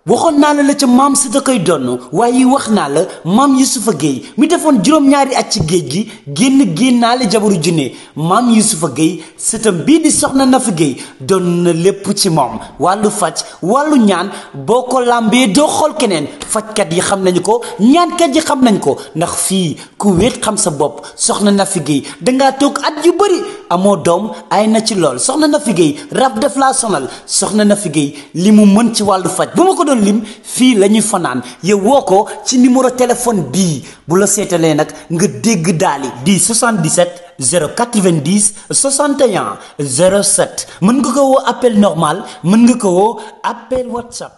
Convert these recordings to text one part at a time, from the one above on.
waxoon naa la ca maam si da koy donn waaye wax naa la maam Yusufa Gueye mi defoon juróom-ñaari at ci géej gi génnaale jabaru junne maam Yusufa Gueye sëtam bii di soxna Nafi Gueye doon na lépp ci moom wàllu faj wàllu ñaan boo ko làmbee doo xool keneen fajkat yi xam nañu ko ñaankat yi xam nañ ko ndax fii ku wéet xam sa bopp soxna Nafi Gueye dangaa toog at yu bëri amoo doom ay na ci lool soxna Nafi Gueye rab def laa sonal soxna Nafi Gueye li mu mën ci wàllu faj bu ma ko doon lim fii la ñuy fanaan yow woo ko ci numéro téléphone bii bu la seetalee nag nga dégg daali di 77 090 61 07 mën nga ko woo appel normal mën nga ko woo appel WhatsApp.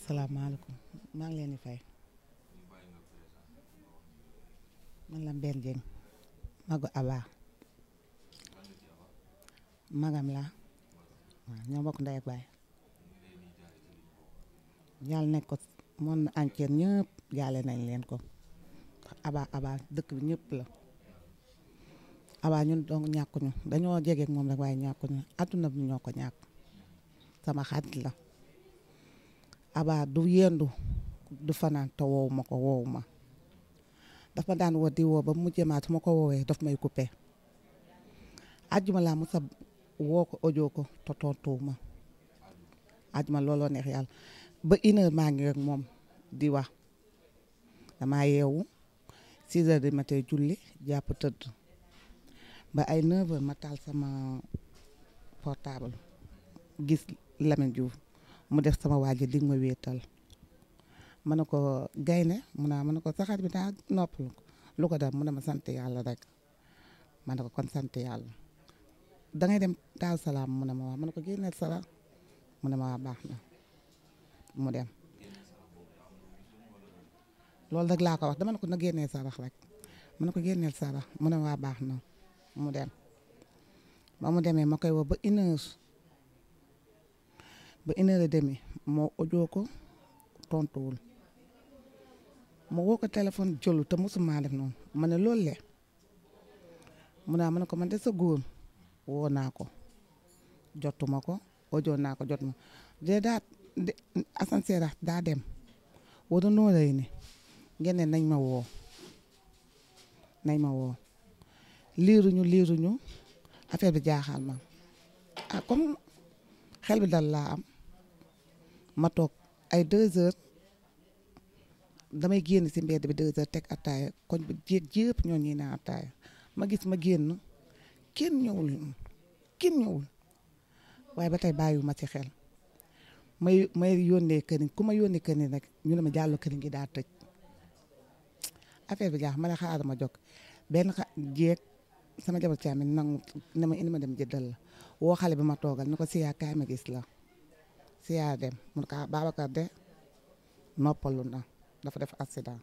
salaamaaleykum maa ngi leen di fay man la Mbène Dieng magu Aba magam la waaw ñoo bokk ndey ak baay yàlla nekk ko monde entier ñëpp jaale nañ leen ko Aba dëkk bi ñëpp la Aba ñun donc ñàkkuñu dañoo jege ak moom rek waaye ñàkkuñu adduna bi ñoo ko ñàkk sama xarit la Aba du yendu du fanaan te woowu ma daf ma daan woo di woo ba mu jëmaat su ma ko woowee daf may coupé ajjuma laa mu sa woo ko audio ko te tontuwu ma ajjuma looloo neex yàlla ba 1h maa ngi rek moom di wax damaa yeewu 6h du matin julli jàpp tëdd ba ay 9h ma taal sama portable gis Lamine Diouf mu def sama waaji di ma wéetal ma ne ko gaynde mu naa ma ne ko saxaat bi daa noppalu ko lu ko def mu ne ma sant yàlla rek ma ne ko kon sant yàlla dangay dem Daaru Salaam mu ne ma wax ma ne ko génneel sarax mu ne ma waa baax na mu dem loolu rek laa ko wax dama ne ko na génneel sarax rek ma ne ko génneel sarax mu ne ma waa baax na mu dem ba mu demee ma koy woo ba 1h ba 1h30 moo audio ko tontuwul ma woo ko téléphone jëlu te mosuma def noonu ma ne loolu le mu naa ma ne ko man de sa góor woo naa ko jotuma ko audio naa ko jotuma de daa Assane Seras daa dem wala noo lay ni ngeen nañ ma woo liiruñu affaire bi jaaxal ma comme xel bi dal laa am ma toog ay 2h damay génn si mbedd bi 2h teg attaaya koñ bi jéeg yëpp ñoo ñuy naan attaaya ma gis ma génn kenn ñëwul waaye ba tey bàyyiwuma ci xel may yónnee këriñ ku ma yónnee këriñ rek ñu ne ma jàllu këriñ gi daa tëj affaire bi jaax ma ne xaaral ma jóg benn jéeg sama jabar caamin nangu ne ma indi ma dem jëddal la woo xale bi ma toogal ni ko siyaa kaay ma gis la siyaa dem mun ko Babacar de noppalu na dafa def accident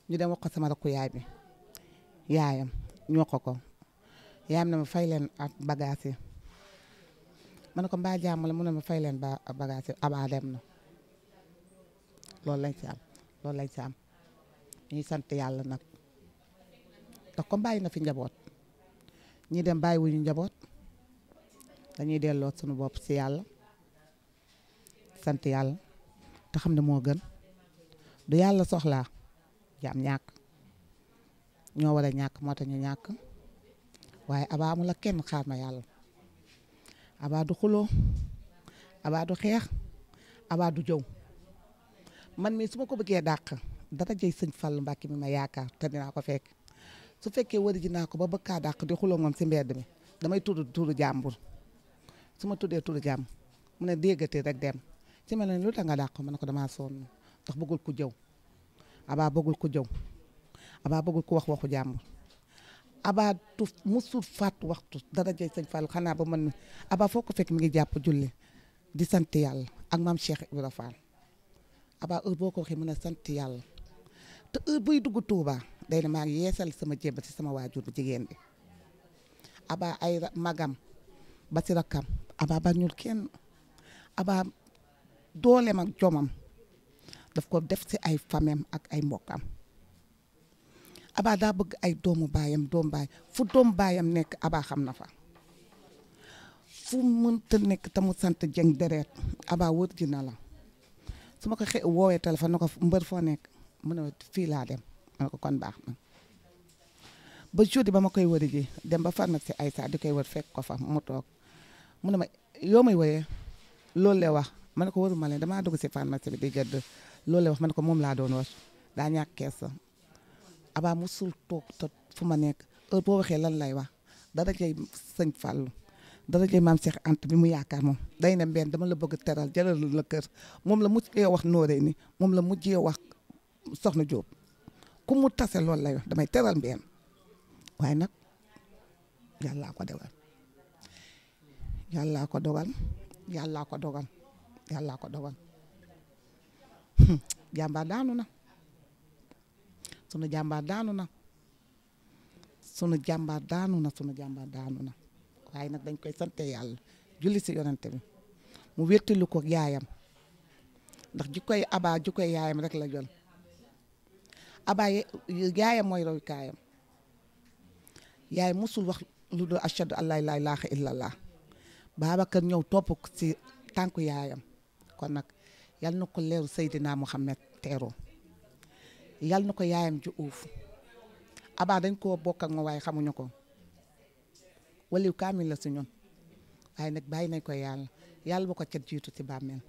ñu dem wax ko sama rakku yaay bi yaayam ñoo ko yaayam ne ma fay leen ak bagage yi ma ne ko mbaa jàmm la mu ne ma fay leen bagage yi Aba dem na loolu lañ ci am ñuy sant yàlla nag ndax comme bàyyi na fi njaboot ñi dem bàyyi wuñu njaboot dañuy delloo suñu bopp ci yàlla sant yàlla te xam ne moo gën du yàlla soxlaa jaam ñàkk ñoo war a ñàkk moo tax ñu ñàkk waaye Aba amul la kenn xaar ma yàlla Aba du xuloo Aba du xeex Aba du jëw man mii su ma ko bëggee dàq dara jëy sëñ Fallu Mbàkke mi ma yaakaar te dinaa ko fekk su fekkee wari ji naa ko ba bëgg kaa dàq di xuloo moom si mbedd mi damay tudd jàmbur su ma tuddee tudd jàmbur mu ne déggatee rek dem ci mel ne lu tax nga dàq ma ne ko damaa sonn ndax bëggul ku jëw Aba bëggul ku jëw Aba bëggul ku wax waxu jàmbur Aba tu musul fàtt waxtu dara jëy sëñ Fallu xanaa ba man Aba foo ko fekk mi ngi jàpp julli di sant yàlla ak maam Cheikh Ibrahima Fall Aba heure boo ko waxee mën a sant yàlla te heure buy dugg Touba day ne maa ngi yeesal sama jébbal ci sama waajur bu jigéen bi Aba ay magam ba ci rakkam Aba bañul kenn Aba dooleem ak jomam daf ko def ci ay famem ak ay mbokkam Aba daa bëgg ay doomu baayam doom baay fu doom baayam nekk Aba xam na fa fu mënta nekk te mu sant Dieng deret Aba wër ji na la su ma ko woowee téléphone na ko mbër foo nekk mu ne fii laa dem ma ne ko kon baax na ba jeudi ba ma koy wëri ji dem ba pharmacie Aïssa di koy wër fekk ko fa mu toog mu ne ma yoo may wooyee loolu la wax ma ne ko wëruma leen damaa dugg si pharmacie bi di jënd loolu la wax ma ne ko moom laa doon war daa ñàkk kees Aba musul toog te fu ma nekk heure boo waxee lan lay wax dara jëy sëñ Fallou dara jëy maam Cheikh Anta bi mu yaakaar moom day ne benn dama la bëgg teral jëlal la kër moom la mujjee wax nooree ni moom la mujjee wax soxna Diop ku mu tase loolu lay wax damay teral benn waaye nag yàllaa ko dogal yàllaa ko dogal yàllaa ko dogal yàllaa ko dogal jàmbaar daanu na sunu jàmbaar daanu na sunu jàmbaar daanu na sunu jàmbaar daanu na waaye nag dañ koy sante yàlla julli si yonente bi mu wéttalu ko yaayam ndax jikkoy Aba jikkoy yaayam rek la jël Aba yaayam mooy roy kaayam yaay musul wax lu dul ashhadu an laa ilaaha illallah Babacar ñëw topp si tànku yaayam kon nag yal na ko leeru Seydina Muhammad teeroo yal na ko yaayam ju uuf Aba dañ koo bokk ak ma waaye xamuñu ko waliw kaamil la si ñun waaye nag bàyyi nañ ko yàlla bu ko cat jiitu si bàmmeel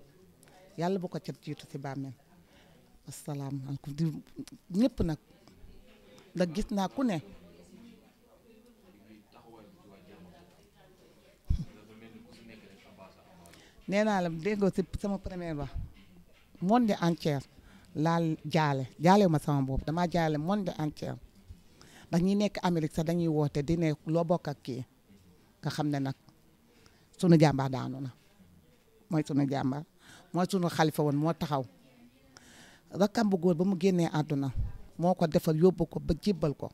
yàlla bu ko cat jiitu si bàmmeel asalaamaaleykum di ñëpp nag ndax gis naa ku ne nee naa la déggoo si sama première wax monde entier laal jaale ma sama bopp damaa jaale monde entier ndax ñi nekk Amérique sax dañuy woote di ne loo bokk ak kii nga xam ne nag sunu jàmbaar daanu na mooy sunu jàmbaar mooy sunu xalifa woon moo taxaw rakkam bu góor ba mu génnee àdduna moo ko defal yóbbu ko ba jébbal ko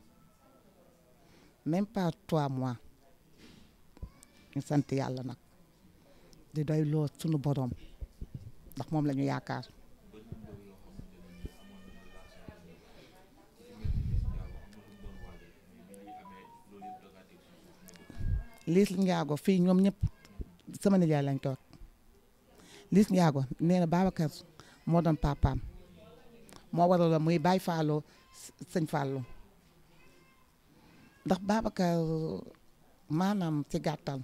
même pas 3 mois ñu sant yàlla nag di doy loo sunu boroom ndax moom la ñu yaakaar Liis Njaago fii ñoom ñëpp sama nijaay lañ toog Liis Njaago nee na Babacar moo doon papaam moo waraloon muy bàyyi Fallou sëñ Fallou ndax Babacar maanaam ci gàttal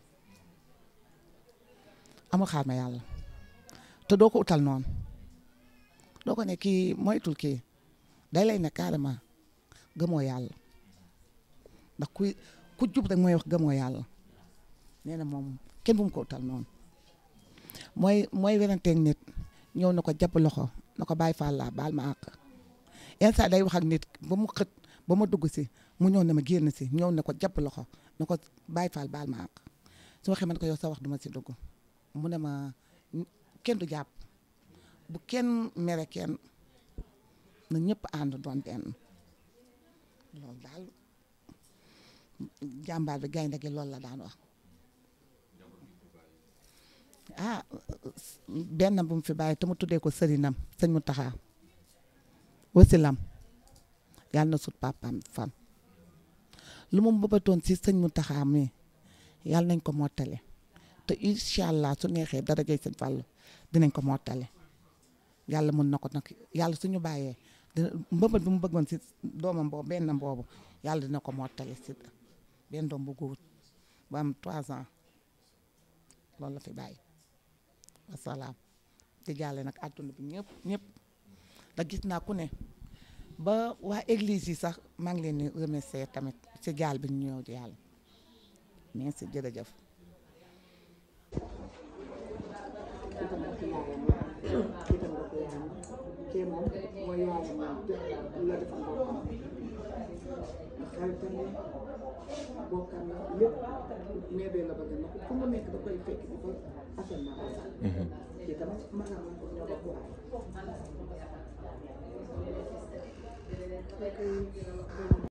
amul xaar ma yàlla te doo ko utal noonu doo ko ne kii moytul kii day lay ne carrément gëmoo yàlla ndax ku jub rek mooy wax gëmoo yàlla nee na moom kenn bu mu ko utal noonu mooy weranteeg nit ñëw na ko jàpp loxo na ko bàyyi Fall baal ma àq yenn saa day wax ak nit ba mu xët ba ma dugg si mu ñëw na ma génn si ñëw na ko jàpp loxo na ko bàyyi Fall baal ma àq su waxee man ko yow sa wax duma si dugg mu ne ma kenn du jàpp bu kenn mere kenn na ñëpp ànd doon benn loolu daal jàmbaar bi gaynde gi loolu la daan wax benn bu mu fi bàyyi te mu tuddee ko sëriñam sëñ Mountakha wasilam yàlla na sut papaam fan lu mu bëbatoon si sëñ Mountakha mi yàlla nañ ko mottale te incha allah su neexee darajay sëñ Fallou dinañ ko mottale yàlla mën na ko nag yàlla suñu bàyyee dina mbëbët bi mu bëggoon si doomam boobu benn boobu yàlla dina ko mottale si benn doom bu góor bu am 3 ans loolu la fi bàyyi wasalaam di jàlle nag àdduna bi ñëpp da gis naa ku ne ba waa église yi sax maa ngi leen di remercier tamit si jaal bi ñu ñëw di yàlla merci jërëjëf kee moom mooy yaayam la defal boppam xaritam la bokkam la lépp mais bee la bëgg na fu mu nekk da koy fekk di ko affaire naa ko sax kii tamit magam la ko ñoo bokk waay